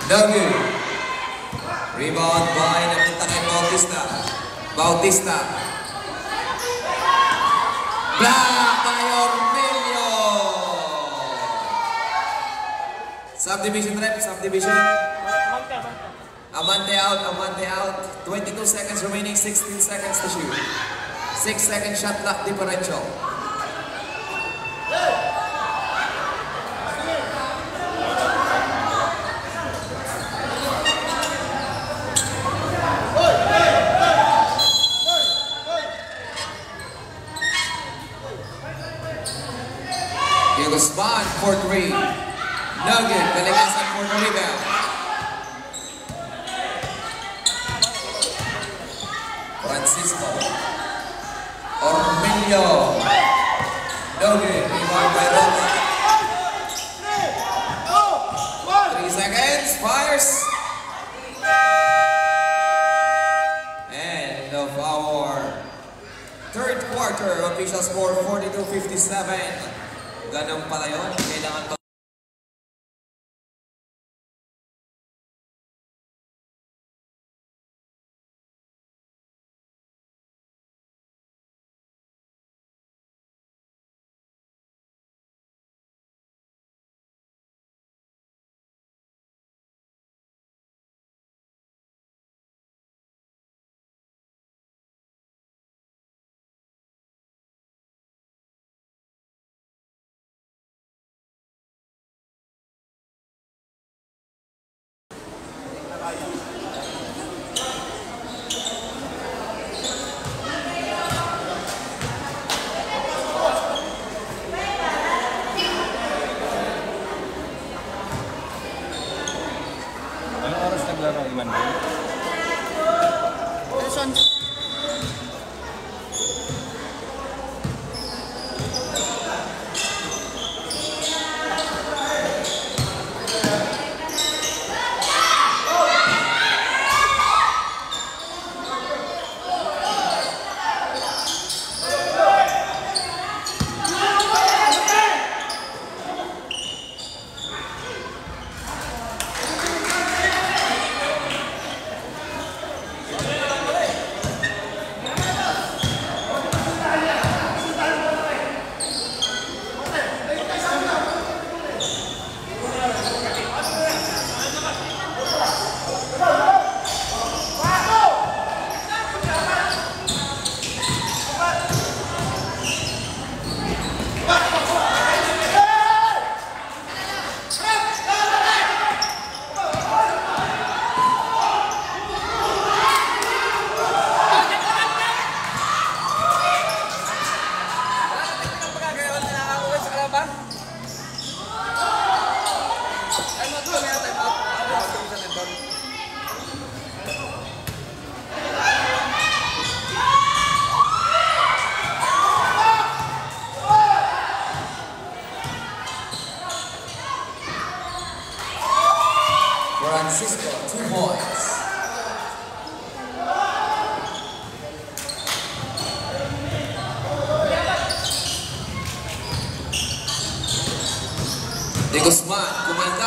No good. Rebound by napunta kay Bautista. Bautista. Block by Ormelio. Subdivision rep, subdivision. Amante out, Amante out. 22 seconds remaining, 16 seconds to shoot. 6-second shot clock differential. Guzman for 3. No good. Delegasan for the rebound. Francisco. Ormelio. No good. Rebound by Roma. 3 seconds. Fires. End of our third quarter. Official score 42-57. Ganun pala yun. Kailangan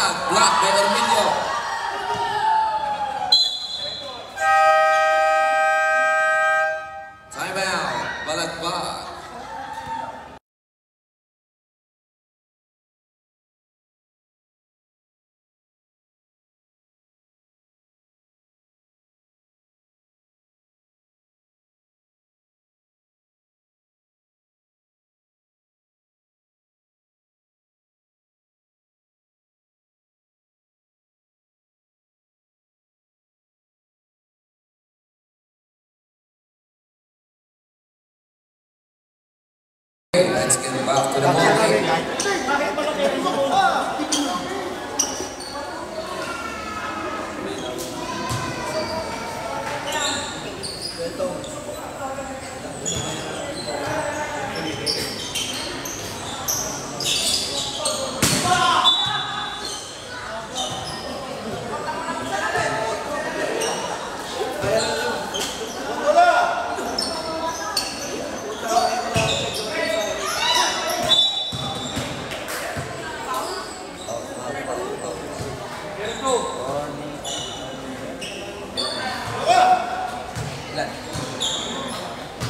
tag. Block by Orminio. Timeout. Balagbag. Okay, let's get back to the ball game.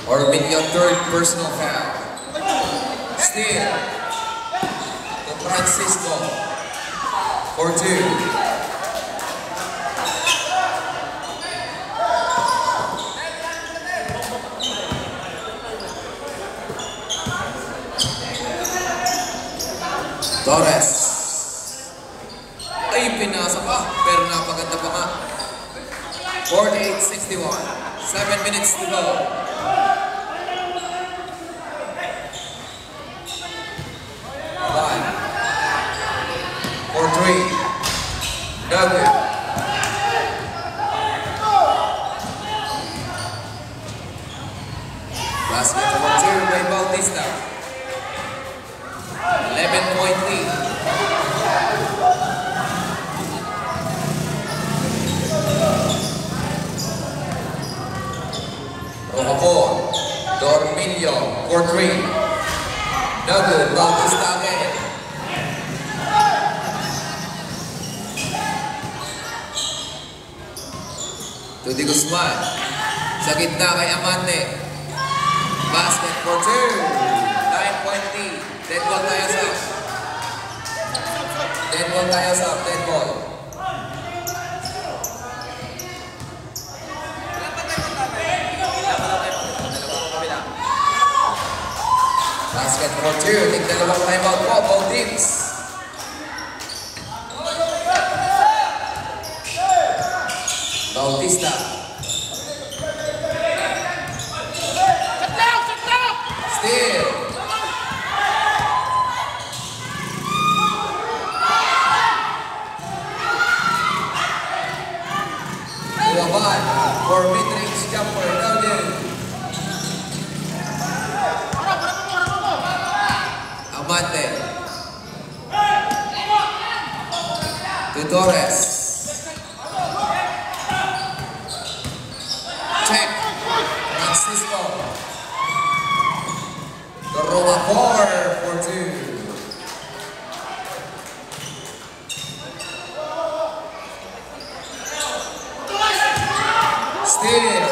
Orminio, third personal foul. Steal to Francisco for 2. Torres. Ay, pinasa pa. Pero napaganda pa nga. 48-61. 7 minutes to go. For 3. No good. Basket for 2 by Bautista. 11-point lead. Rocafort. Dormilio for 3. No good. Bautista again. Tudy Guzman. Sa gitna kay Amante. Basket for 2. 9-point lead. Dead ball tayo sa. Dead ball tayo sa. Dead ball. Basket for 2. Tigdalawang timeout po. Both teams. Bautista. Steal. Buwaban for mid-range jumper. No good. Amante. To Torres. Check. Francisco. The Rocafort for 2. Steal.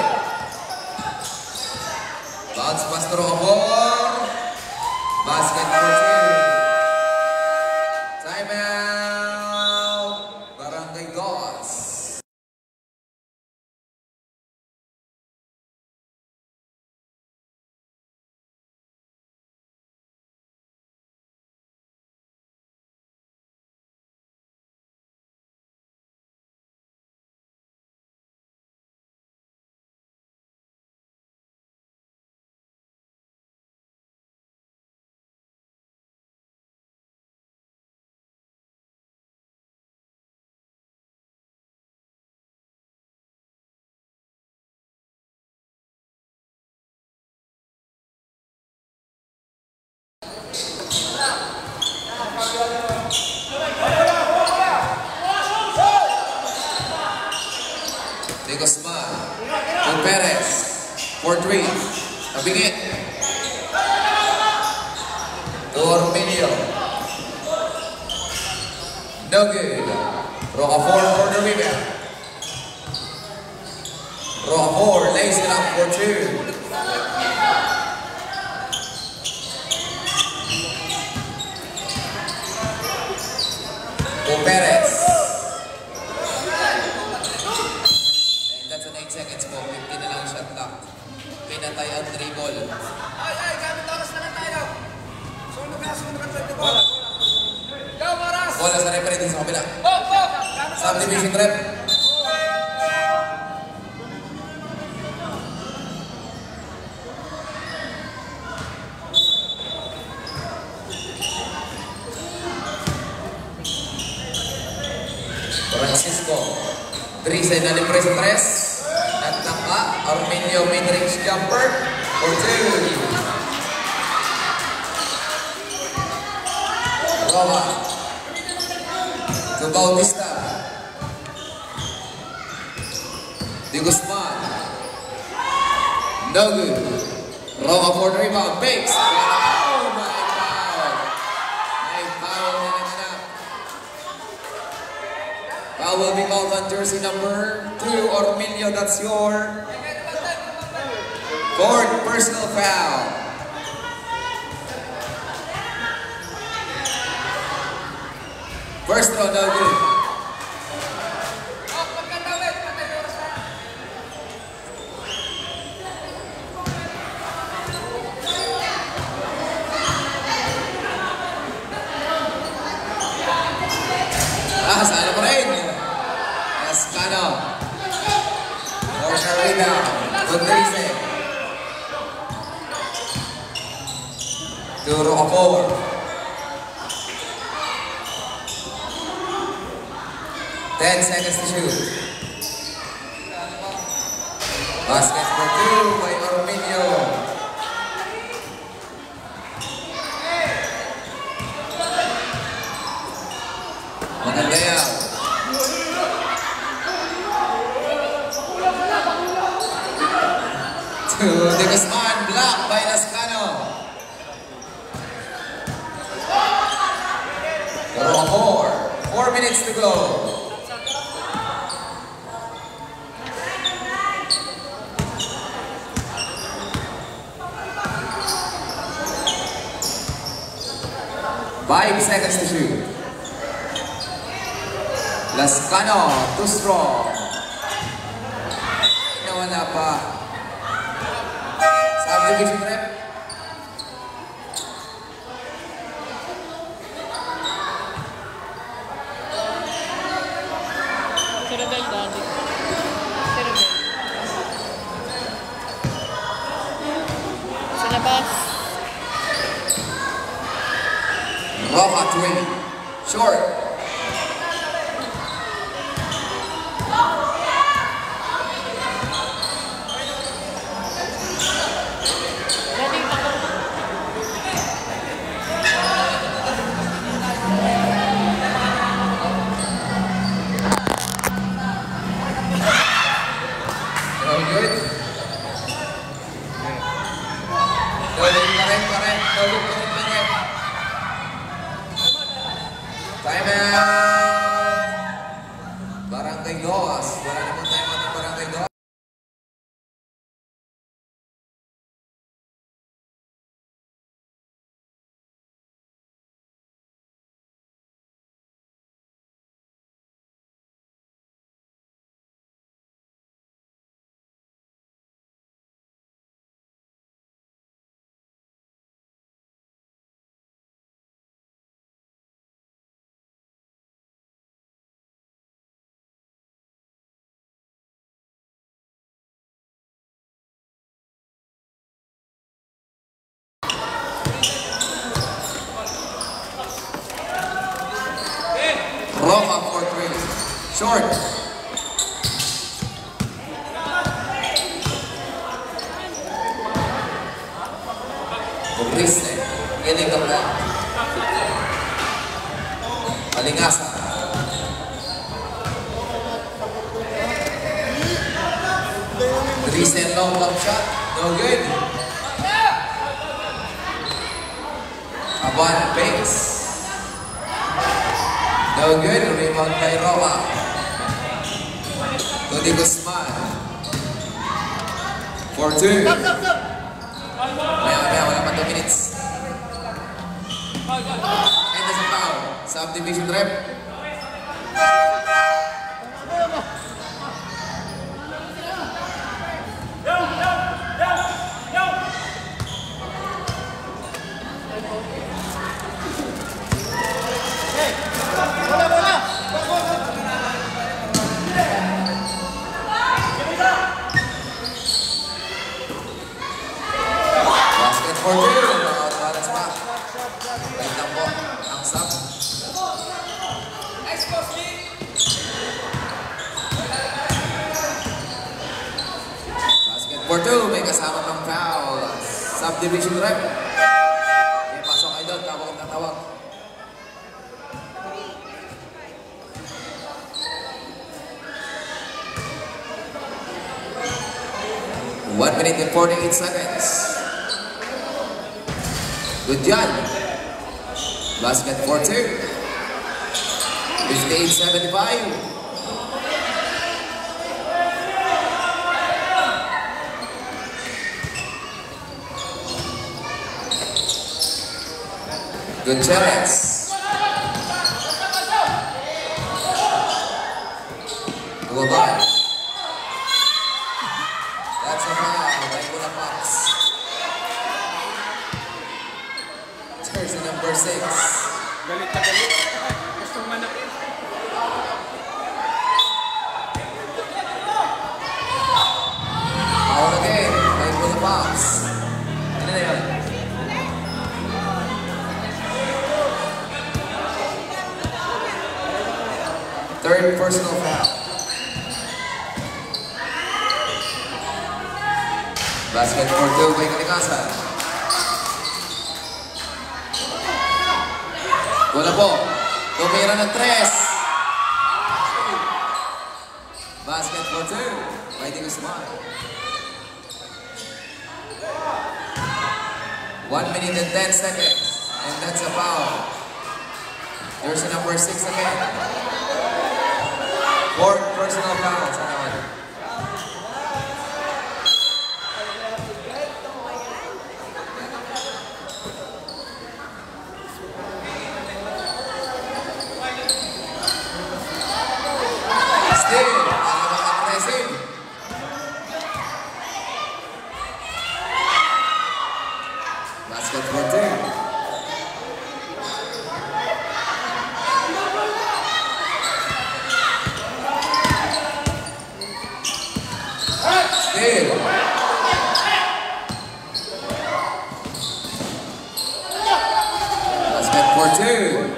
Bounce pass to Rocafort. Basket for 2. Timeout. Barangay Gods. De Guzman. To Perez. For 3. Nabigit. To Orminio. No good. Rocafort for the rebound. Rocafort lays it up for 2. Perez. And that's an 8 seconds po. 50 na lang shot clock. Pinatay ang dribble. Ay, gamit oras na lang tayo. Sunog ka 24. Go, Maras! Bola sa referee din sa kabila. Go! Subdivision rep. Francisco. Drise na libre sa 3. Nagtaka. Arminio mid-range jumper for 2. Roma. To Bautista. Di Guzman. No good. Roma for the rebound. Bakes. Oh my God. May foul na naganap. Foul will be called on jersey number 2, Ormilio. That's your 4th personal foul. First throw, no good. Sana pa rin. Escano. Corner rebound. Rodrigue. To Rocafort. Ten seconds to shoot. Basket for 2 by Arminio. Maganda yan. To Di Guzman, block by Lascano. Rocafort, 4 minutes to go. Five seconds to shoot. Lascano, too strong. Nawala pa. Subdivision rep. Cerebel dati. Cerebel. Sa labas. Rock at 3. Short. Time out! Barangay Goas. Wala naman time out ng Barangay Goas. Roma for 3. Short. Rodrigue. Getting the ball. Alingasa. Rodrigue long jump shot. No good. Aban Bakes. No No good. Rebound by Roma. Tony Guzman. 4-2. Maya, wala pa 2 minutes. And there's a foul. Subdivision rep. Basket for 2. Balance pa. Wait lang po. Ang sub. Basket for 2. May kasama pang foul. Subdivision rep. Okay, pasok kayo doon. Tawag na tawag. 1 minute and 48 seconds. Good job. Basket for 2. 58-75. Good chance. Gulabay. That's a foul by Gulabox. Jersey number 6. Galit na galit. Gustong manapin. Foul again by Gulabox. Ano na yun? Third personal foul. Basket for 2 by Kalikasan. Wala po. Tumira ng 3. Basket for 2 by Digusman. 1 minute and 10 seconds. And that's a foul. There's a number 6 again. 4th personal foul. Sana wala. Still, aggressive. Basket for 2. Still. Basket for 2.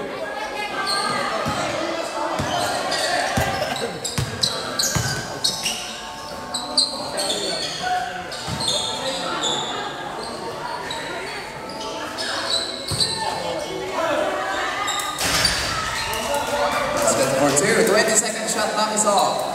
Basket for 2. 20-second shot clock is off.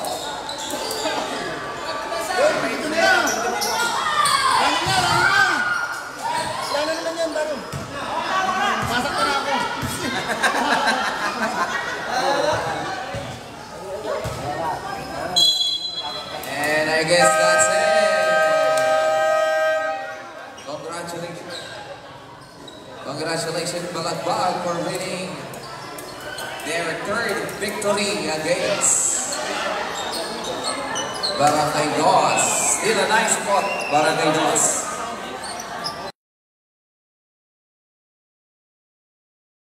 And I guess that's it. Congratulations. Congratulations, Balagbag, for winning their 3rd victory against Barangay Dos. Still a nice spot, Barangay Dos.